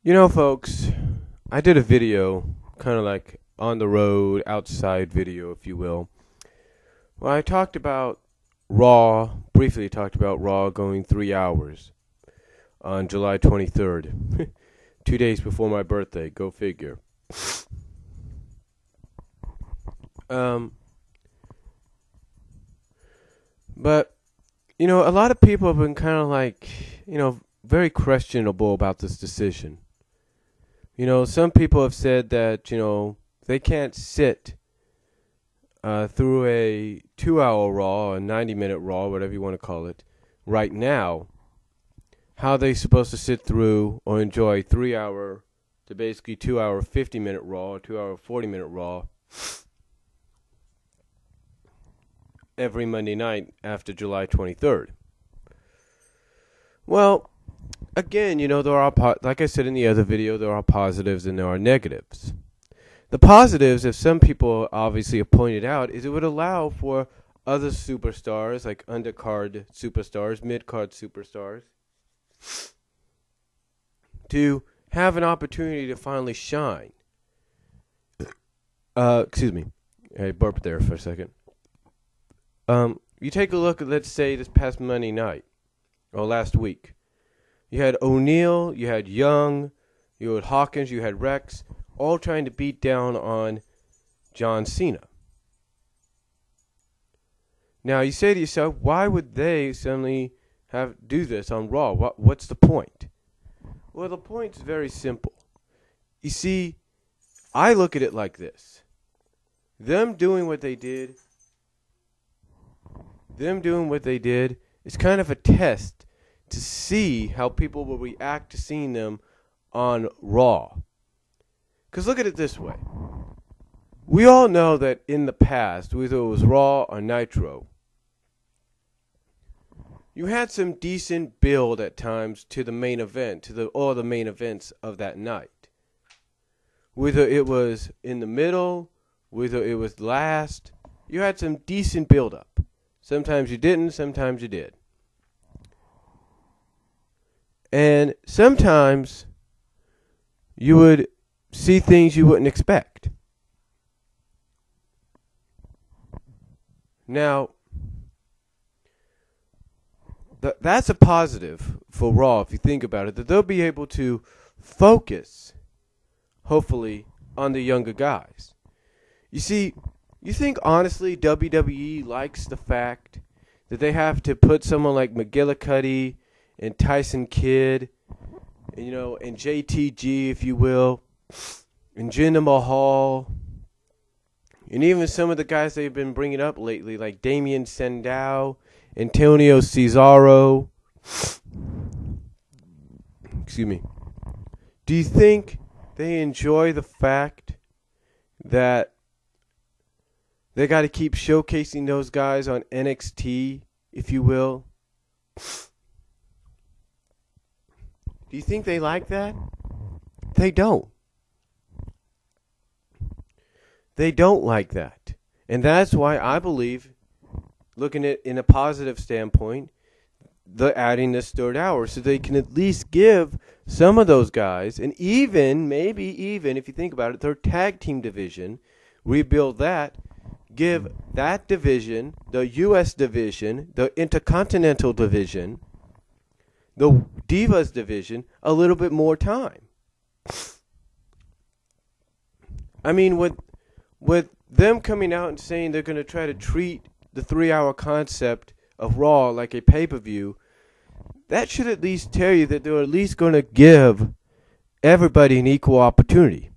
You know, folks, I did a video, kind of like on the road, outside video, if you will. Well, I talked about briefly talked about Raw going 3 hours on July 23rd, 2 days before my birthday. Go figure. Um, but, a lot of people have been kind of like, very questionable about this decision. Some people have said that, they can't sit through a 2 hour Raw, a 90-minute Raw, whatever you want to call it, right now. How are they supposed to sit through or enjoy 3 hour to basically 2 hour 50-minute Raw, or 2 hour 40-minute Raw every Monday night after July 23rd? Well, again, there are, like I said in the other video, there are positives and there are negatives. The positives, as some people obviously have pointed out, is it would allow for other superstars, like undercard superstars, mid-card superstars, to have an opportunity to finally shine. Excuse me. I burped there for a second. You take a look at, let's say, this past Monday night, or last week. You had O'Neal, you had Young, you had Hawkins, you had Rex, all trying to beat down on John Cena. Now, you say to yourself, why would they suddenly do this on Raw? What's the point? Well, the point's very simple. You see, I look at it like this. Them doing what they did is kind of a test to see how people will react to seeing them on Raw. Because look at it this way. We all know that in the past, whether it was Raw or Nitro, you had some decent build at times to the main event, all the main events of that night. Whether it was in the middle, whether it was last, you had some decent build up. Sometimes you didn't, sometimes you did. And sometimes you would see things you wouldn't expect. Now, that's a positive for Raw, if you think about it, that they'll be able to focus, hopefully, on the younger guys. You see, you think honestly WWE likes the fact that they have to put someone like McGillicuddy and Tyson Kidd, and JTG, if you will, and Jinder Mahal, and even some of the guys they've been bringing up lately, like Damien Sandow, Antonio Cesaro. Excuse me. Do you think they enjoy the fact that they got to keep showcasing those guys on NXT, if you will? Do you think they like that? They don't. They don't like that. And that's why I believe, looking at it in a positive standpoint, they're adding this third hour so they can at least give some of those guys, and maybe even, if you think about it, their tag team division, rebuild that, give that division, the U.S. division, the Intercontinental division, the Divas division, a little bit more time. I mean, with them coming out and saying they're going to try to treat the 3 hour concept of Raw like a pay-per-view, that should at least tell you that they're at least going to give everybody an equal opportunity.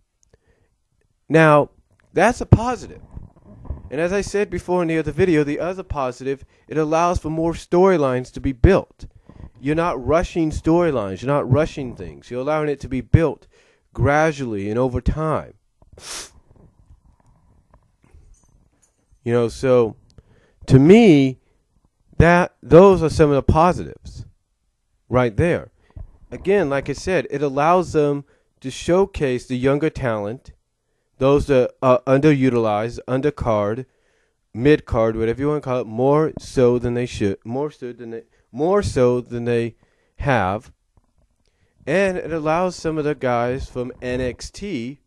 Now, that's a positive. And as I said before in the other video, the other positive, it allows for more storylines to be built. You're not rushing storylines. You're not rushing things. You're allowing it to be built gradually and over time. So to me, those are some of the positives right there. Again, like I said, it allows them to showcase the younger talent, those that are underutilized, undercard, mid-card, whatever you want to call it, more so than they have, And it allows some of the guys from NXT,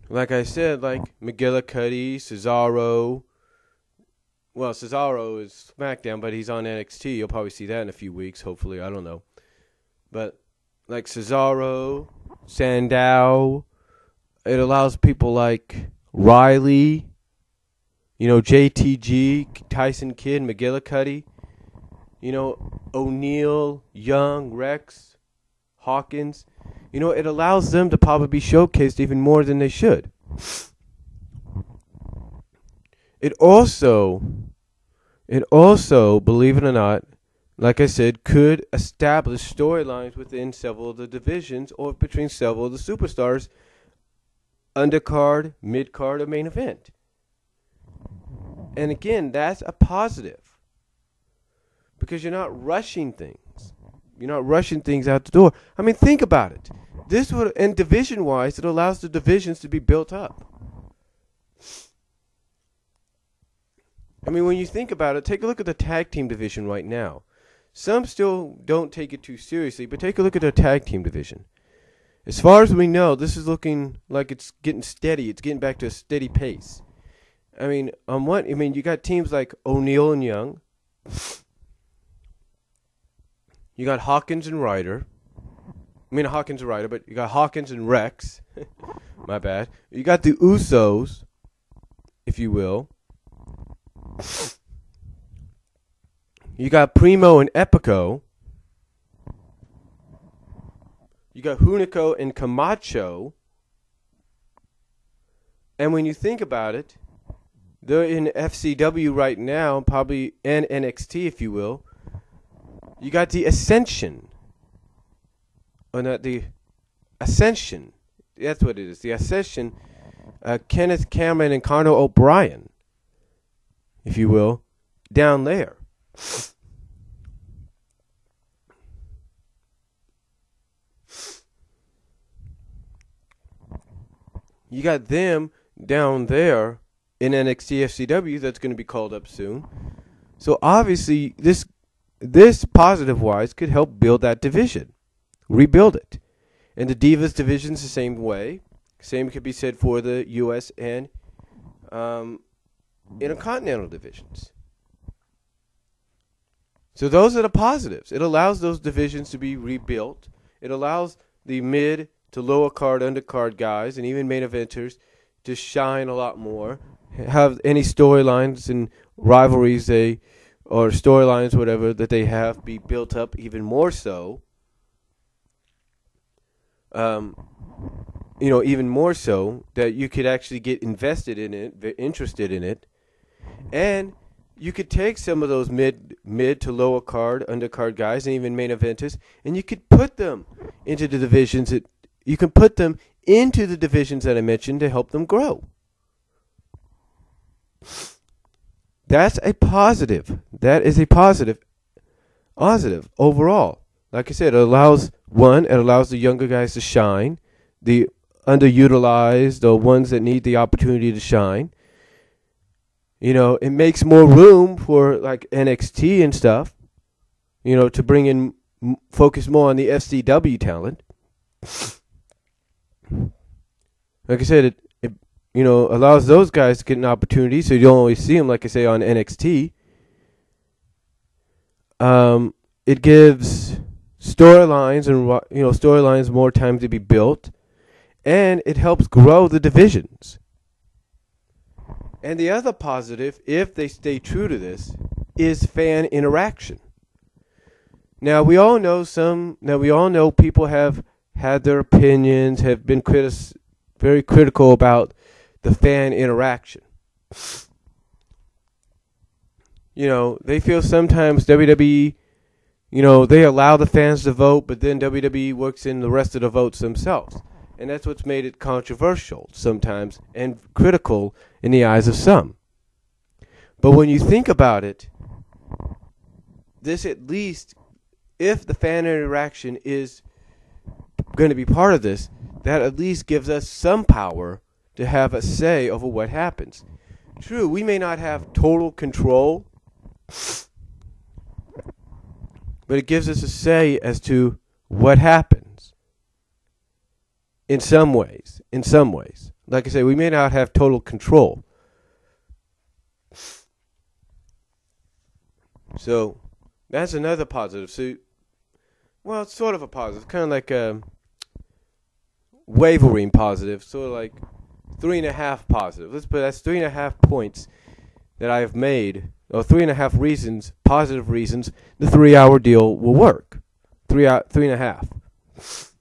like I said, like McGillicuddy, Cesaro. Well, Cesaro is SmackDown, but he's on NXT. You'll probably see that in a few weeks, hopefully. I don't know. But like Cesaro, Sandow, it allows people like Riley, JTG, Tyson Kidd, McGillicuddy, O'Neal, Young, Rex, Hawkins. It allows them to probably be showcased even more than they should. It also, believe it or not, like I said, could establish storylines within several of the divisions or between several of the superstars, undercard, mid-card, or main event. And again, that's a positive because you're not rushing things. You're not rushing things out the door. I mean, think about it. This would, and division-wise, it allows the divisions to be built up. I mean, when you think about it, take a look at the tag team division right now. Some still don't take it too seriously, but take a look at the tag team division. As far as we know, this is looking like it's getting steady. It's getting back to a steady pace. I mean, you got teams like O'Neal and Young. You got Hawkins and Ryder. Hawkins and Ryder, but you got Hawkins and Rex. My bad. You got the Usos, if you will. You got Primo and Epico. You got Hunico and Camacho. And when you think about it, they're in FCW right now, probably, and NXT, if you will. You got the Ascension. Or not the Ascension. That's what it is. The Ascension. Kenneth Cameron and Conor O'Brien, if you will, down there. You got them down there in NXT FCW that's going to be called up soon. So obviously this positive-wise could help build that division, rebuild it. And the Divas division's the same way. Same could be said for the U.S. and Intercontinental divisions. So those are the positives. It allows those divisions to be rebuilt. It allows the mid to lower card, undercard guys, and even main eventers to shine a lot more. Have any storylines and rivalries or storylines, whatever, that they have be built up even more so. Even more so that you could actually get invested in it, interested in it. And you could take some of those mid to lower card, undercard guys, and even main eventers, and you could put them into the divisions that I mentioned to help them grow. That's a positive. That is a positive overall. Like I said, it allows the younger guys to shine, the underutilized, the ones that need the opportunity to shine. It makes more room for like NXT and stuff, to bring in, focus more on the FCW talent. Like I said, it allows those guys to get an opportunity, so you don't always see them, like I say, on NXT. It gives storylines more time to be built, and it helps grow the divisions. And the other positive, if they stay true to this, is fan interaction. Now we all know people have had their opinions, have been very critical about the fan interaction. They feel sometimes WWE, they allow the fans to vote, but then WWE works in the rest of the votes themselves. And that's what's made it controversial sometimes and critical in the eyes of some. But when you think about it, this at least, if the fan interaction is going to be part of this, that at least gives us some power to have a say over what happens. True, we may not have total control, but it gives us a say as to what happens in some ways. In some ways. Like I say, we may not have total control. So that's another positive. So, well, it's sort of a positive, kind of like a wavering positive, sort of like 3.5 positive. Let's put that's 3.5 points that I have made, or 3.5 reasons, positive reasons, the 3-hour deal will work. 3.5.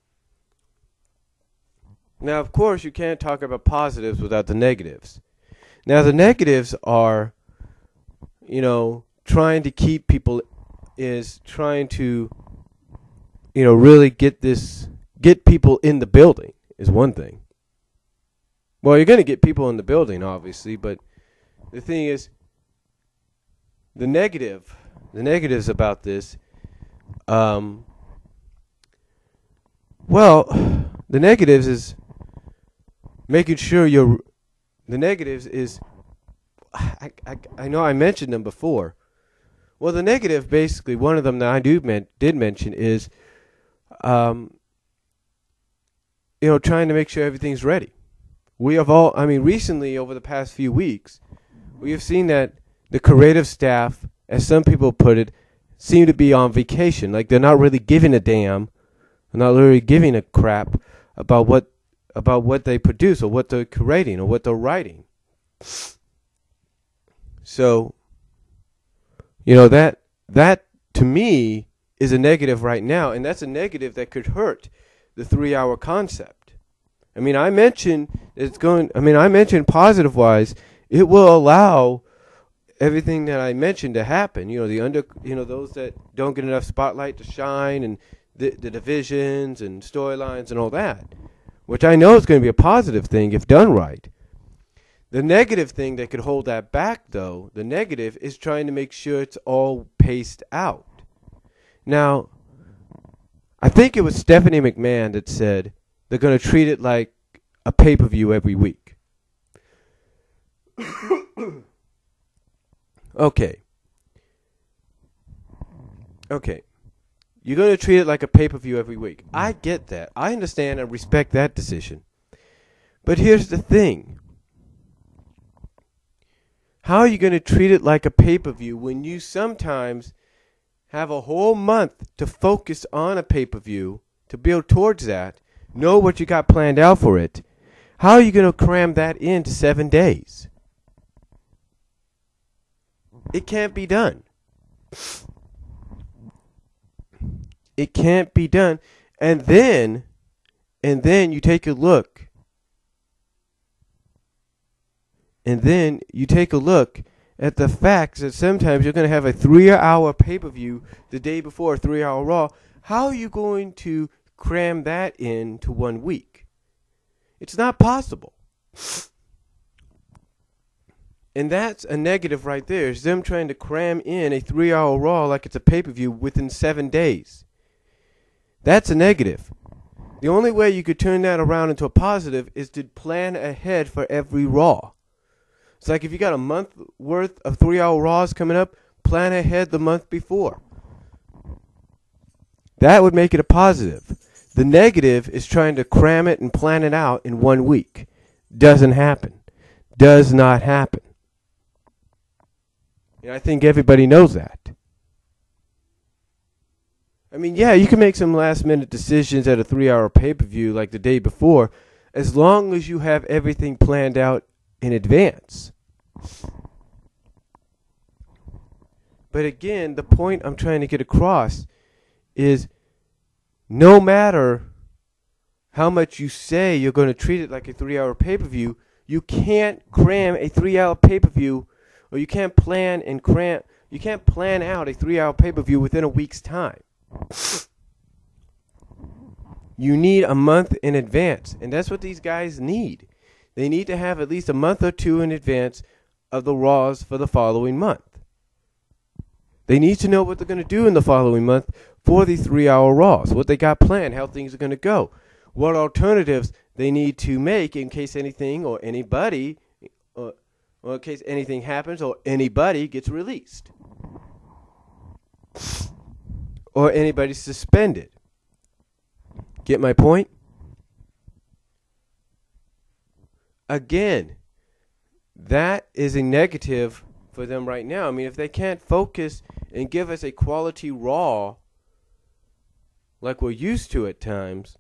Now, of course, you can't talk about positives without the negatives. Now, the negatives are, trying to keep people, is trying to, really get people in the building is one thing. Well, you're going to get people in the building, obviously, but the thing is, the negatives about this, the negatives is making sure the negatives is, I know I mentioned them before. Well, the negative, basically, one of them that I did mention is, trying to make sure everything's ready. We have recently, over the past few weeks, we have seen that the creative staff, as some people put it, seem to be on vacation. Like, they're not really giving a damn, they're not really giving a crap about what they produce or what they're creating or what they're writing. So, that to me is a negative right now, and that's a negative that could hurt the 3-hour concept. I mentioned positive wise, it will allow everything that I mentioned to happen. Those that don't get enough spotlight to shine, and the divisions and storylines and all that, which I know is going to be a positive thing if done right. The negative thing that could hold that back, though, the negative is trying to make sure it's all paced out. Now, I think it was Stephanie McMahon that said they're going to treat it like a pay-per-view every week. Okay. You're going to treat it like a pay-per-view every week. I get that. I understand and respect that decision. But here's the thing. How are you going to treat it like a pay-per-view when you sometimes have a whole month to focus on a pay-per-view, to build towards that, know what you got planned out for it? How are you going to cram that into 7 days? It can't be done. It can't be done. And then you take a look. And then you take a look at the facts that sometimes you're going to have a 3-hour pay-per-view the day before a 3-hour Raw. How are you going to cram that into 1 week? It's not possible. And that's a negative right there. Is them trying to cram in a 3-hour Raw like it's a pay-per-view within 7 days. That's a negative. The only way you could turn that around into a positive is to plan ahead for every Raw. It's like if you got a month worth of 3-hour Raws coming up, plan ahead the month before. That would make it a positive. The negative is trying to cram it and plan it out in 1 week. Doesn't happen. Does not happen. And I think everybody knows that. You can make some last-minute decisions at a 3-hour pay-per-view like the day before, as long as you have everything planned out in advance. But again, the point I'm trying to get across is no matter how much you say you're going to treat it like a 3-hour pay-per-view, you can't cram a 3-hour pay-per-view, or you can't plan out a 3-hour pay-per-view within a week's time. You need a month in advance, and that's what these guys need. They need to have at least a month or two in advance of the Raws for the following month. They need to know what they're going to do in the following month for the 3-hour Raws, what they got planned, how things are going to go, what alternatives they need to make in case anything or anybody, or in case anything happens or anybody gets released. or anybody suspended. Get my point? Again, that is a negative for them right now. I mean, if they can't focus and give us a quality Raw like we're used to at times,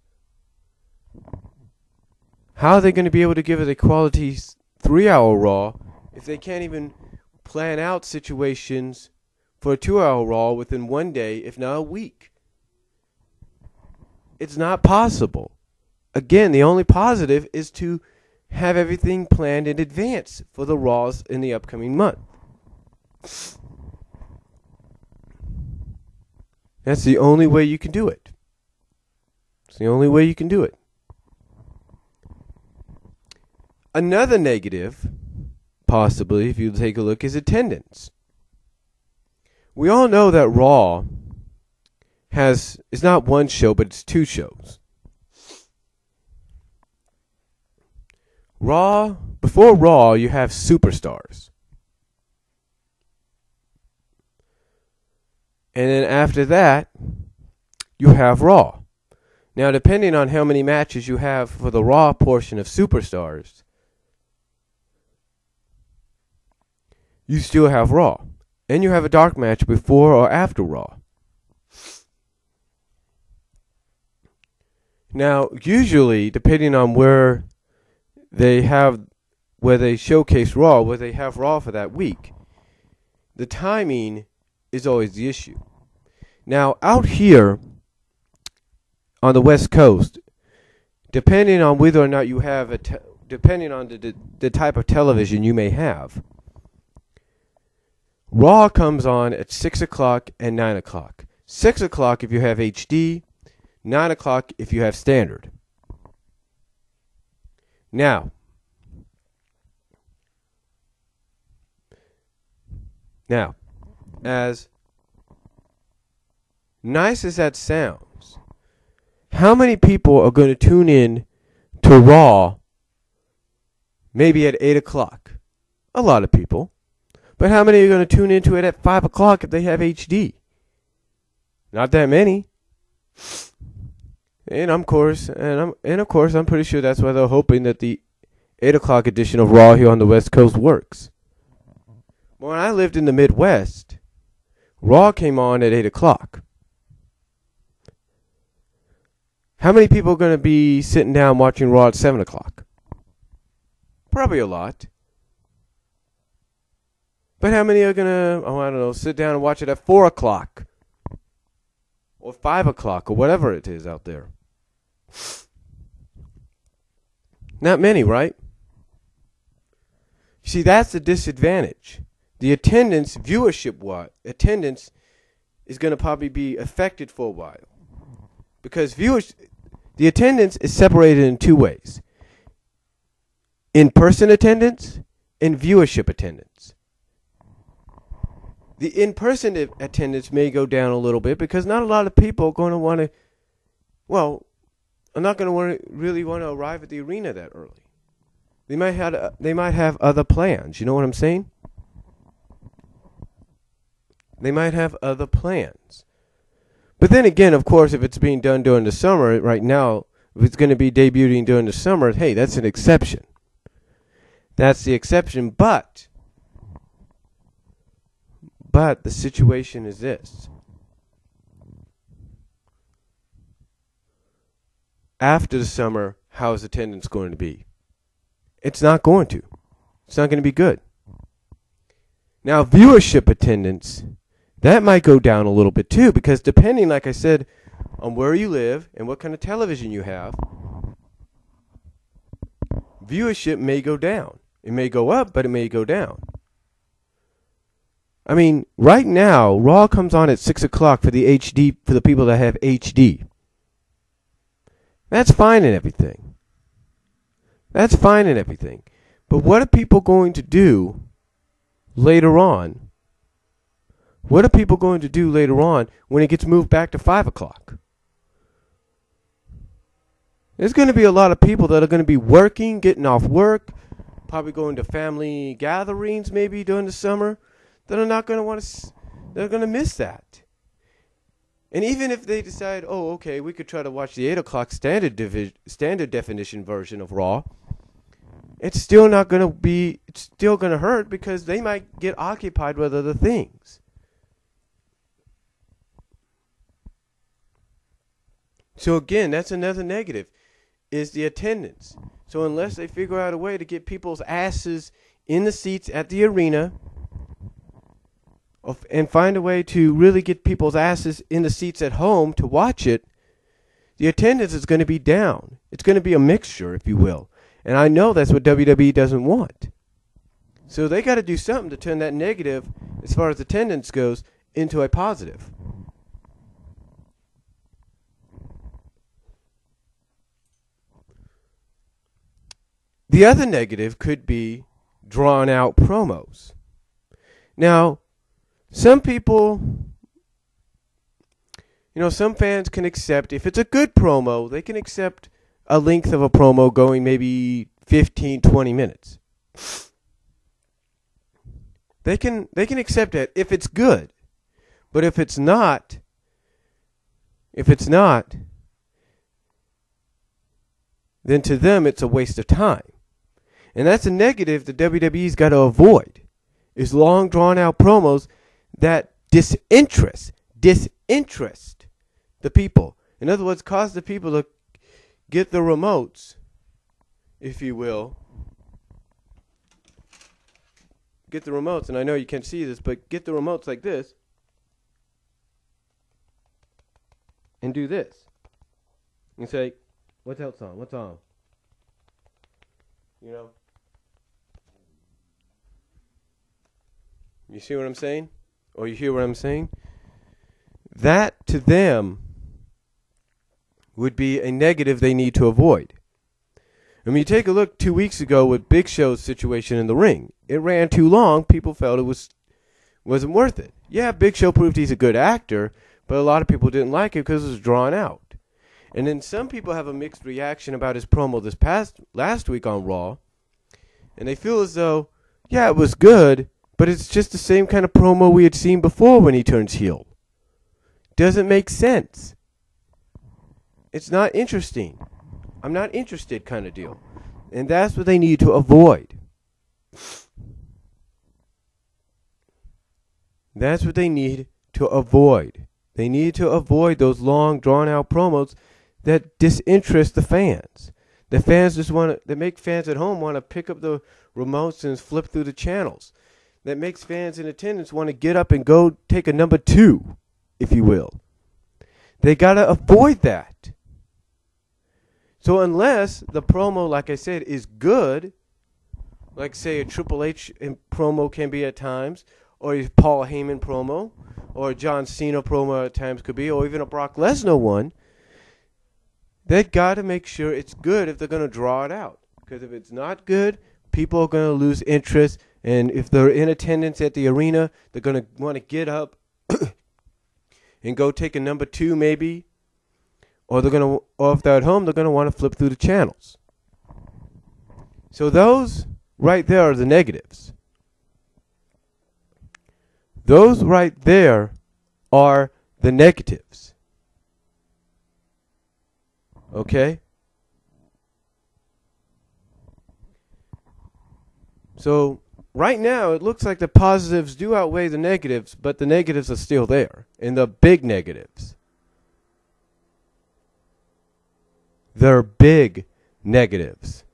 how are they going to be able to give us a quality 3-hour Raw if they can't even plan out situations for a 2-hour Raw within one day, if not a week? It's not possible. Again, the only positive is to have everything planned in advance for the Raws in the upcoming month. That's the only way you can do it. It's the only way you can do it. Another negative, possibly, if you take a look, is attendance. We all know that Raw is not one show, but it's 2 shows. Before Raw, you have Superstars. And then after that, you have Raw. Now, depending on how many matches you have for the Raw portion of Superstars, you still have Raw. And you have a dark match before or after Raw. Now, usually, depending on where they showcase Raw, where they have Raw for that week, the timing is always the issue. Now, out here on the West Coast, depending on whether or not you have depending on the type of television you may have, Raw comes on at 6 o'clock and 9 o'clock. 6 o'clock if you have HD, 9 o'clock if you have standard. Now, as nice as that sounds, how many people are going to tune in to Raw maybe at 8 o'clock? A lot of people. But how many are going to tune into it at 5 o'clock if they have HD? Not that many. And of course, I'm pretty sure that's why they're hoping that the 8 o'clock edition of Raw here on the West Coast works. When I lived in the Midwest, Raw came on at 8 o'clock. How many people are going to be sitting down watching Raw at 7 o'clock? Probably a lot. But how many are going to, sit down and watch it at 4 o'clock? Or 5 o'clock, or whatever it is out there? Not many, right? You see, that's the disadvantage. The attendance, attendance is going to probably be affected for a while. Because the attendance is separated in 2 ways. In-person attendance and viewership attendance. The in-person attendance may go down a little bit because not a lot of people are going to want to, are not going to really want to arrive at the arena that early. They might have other plans. You know what I'm saying? They might have other plans. But then again, of course, if it's being done during the summer, right now, if it's going to be debuting during the summer, hey, that's an exception. That's the exception, but the situation is this. After the summer, how is attendance going to be? It's not going to. It's not going to be good. Now, viewership attendance, that might go down a little bit too, because depending, like I said, on where you live and what kind of television you have, viewership may go down. It may go up, but it may go down. I mean, right now, Raw comes on at 6 o'clock for the HD, for the people that have HD. That's fine and everything. That's fine and everything. But what are people going to do later on? What are people going to do later on when it gets moved back to 5 o'clock? There's going to be a lot of people that are going to be working, getting off work, probably going to family gatherings maybe during the summer, that are not going to want to, they're going to miss that. And even if they decide, oh, okay, we could try to watch the 8 o'clock standard definition version of Raw, it's still not going to be, it's still going to hurt because they might get occupied with other things. So again, that's another negative, is the attendance. So unless they figure out a way to get people's asses in the seats at the arena, and find a way to really get people's asses in the seats at home to watch it, the attendance is going to be down. It's going to be a mixture, if you will. And I know that's what WWE doesn't want. So they got to do something to turn that negative, as far as attendance goes, into a positive. The other negative could be drawn out promos. Now, some people, some fans can accept, if it's a good promo, they can accept a length of a promo going maybe 15, 20 minutes. They can accept that if it's good. But if it's not, then to them it's a waste of time. And that's a negative that WWE's got to avoid, is long drawn out promos that disinterest the people. In other words, cause the people to get the remotes, if you will. Get the remotes, and I know you can't see this, but get the remotes like this. And do this. And say, what's else on? What's on? You see what I'm saying? Or you hear what I'm saying? That, to them, would be a negative they need to avoid. I mean, you take a look 2 weeks ago with Big Show's situation in the ring. It ran too long. People felt it wasn't worth it. Yeah, Big Show proved he's a good actor, but a lot of people didn't like it because it was drawn out. And then some people have a mixed reaction about his promo last week on Raw, and they feel as though, yeah, it was good, but it's just the same kind of promo we had seen before when he turns heel. Doesn't make sense. It's not interesting. I'm not interested kind of deal. And that's what they need to avoid. That's what they need to avoid. They need to avoid those long, drawn-out promos that disinterest the fans. The fans that make fans at home want to pick up the remotes and flip through the channels. That makes fans in attendance want to get up and go take a number 2, if you will. They got to avoid that. So unless the promo, like I said, is good, like say a Triple H promo can be at times, or a Paul Heyman promo, or a John Cena promo at times could be, or even a Brock Lesnar one, they got to make sure it's good if they're going to draw it out. Because if it's not good, people are going to lose interest, and if they're in attendance at the arena, they're going to want to get up and go take a number 2 maybe, or if they're at home, they're going to want to flip through the channels. So those right there are the negatives. Those right there are the negatives. Okay? So right now, it looks like the positives do outweigh the negatives, but the negatives are still there, and the big negatives. They're big negatives.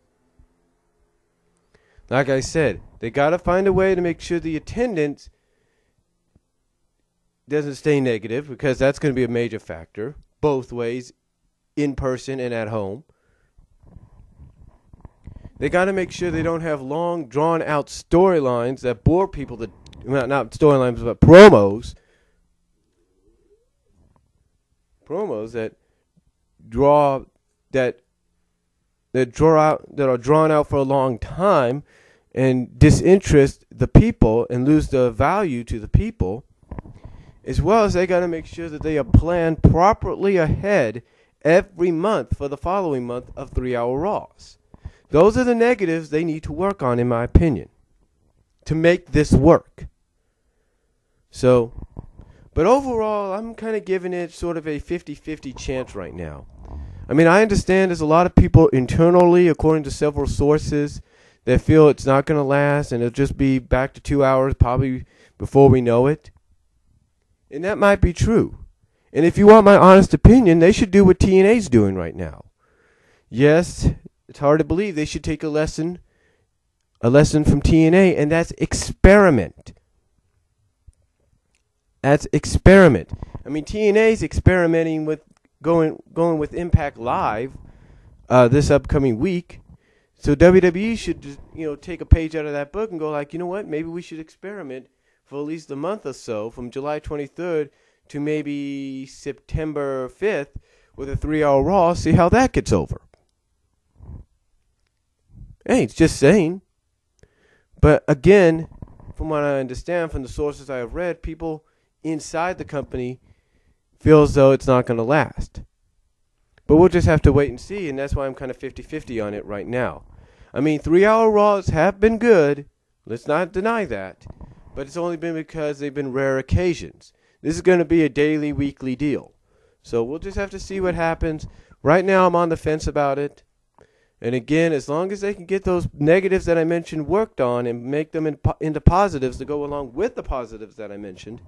Like I said, they got to find a way to make sure the attendance doesn't stay negative, because that's going to be a major factor, both ways, in person and at home. They got to make sure they don't have long, drawn-out storylines that bore people not storylines, but promos. Promos that are drawn out for a long time and disinterest the people and lose the value to the people, as well as they got to make sure that they are planned properly ahead every month for the following month of 3-hour Raws. Those are the negatives they need to work on, in my opinion, to make this work. So, But overall, I'm kind of giving it sort of a 50-50 chance right now. I mean, I understand there's a lot of people internally, according to several sources, that feel it's not going to last and it'll just be back to 2 hours probably before we know it. And that might be true. And if you want my honest opinion, they should do what TNA's doing right now. Yes, it's hard to believe they should take a lesson from TNA, and that's experiment. That's experiment. I mean, TNA's experimenting with going with Impact Live this upcoming week. So WWE should just, take a page out of that book and go like, you know what? Maybe we should experiment for at least a month or so, from July 23rd to maybe September 5th, with a 3-hour Raw. See how that gets over. Hey, it's just saying. But again, from what I understand from the sources I have read, people inside the company feel as though it's not going to last. But we'll just have to wait and see, and that's why I'm kind of 50-50 on it right now. I mean, 3-hour Raws have been good. Let's not deny that. But it's only been because they've been rare occasions. This is going to be a daily, weekly deal. So we'll just have to see what happens. Right now, I'm on the fence about it. And again, as long as they can get those negatives that I mentioned worked on and make them into positives to go along with the positives that I mentioned,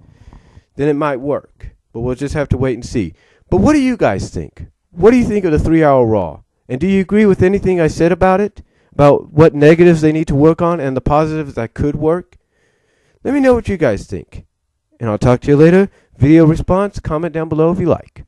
then it might work. But we'll just have to wait and see. But what do you guys think? What do you think of the 3-hour Raw? And do you agree with anything I said about it? About what negatives they need to work on and the positives that could work? Let me know what you guys think. And I'll talk to you later. Video response, comment down below if you like.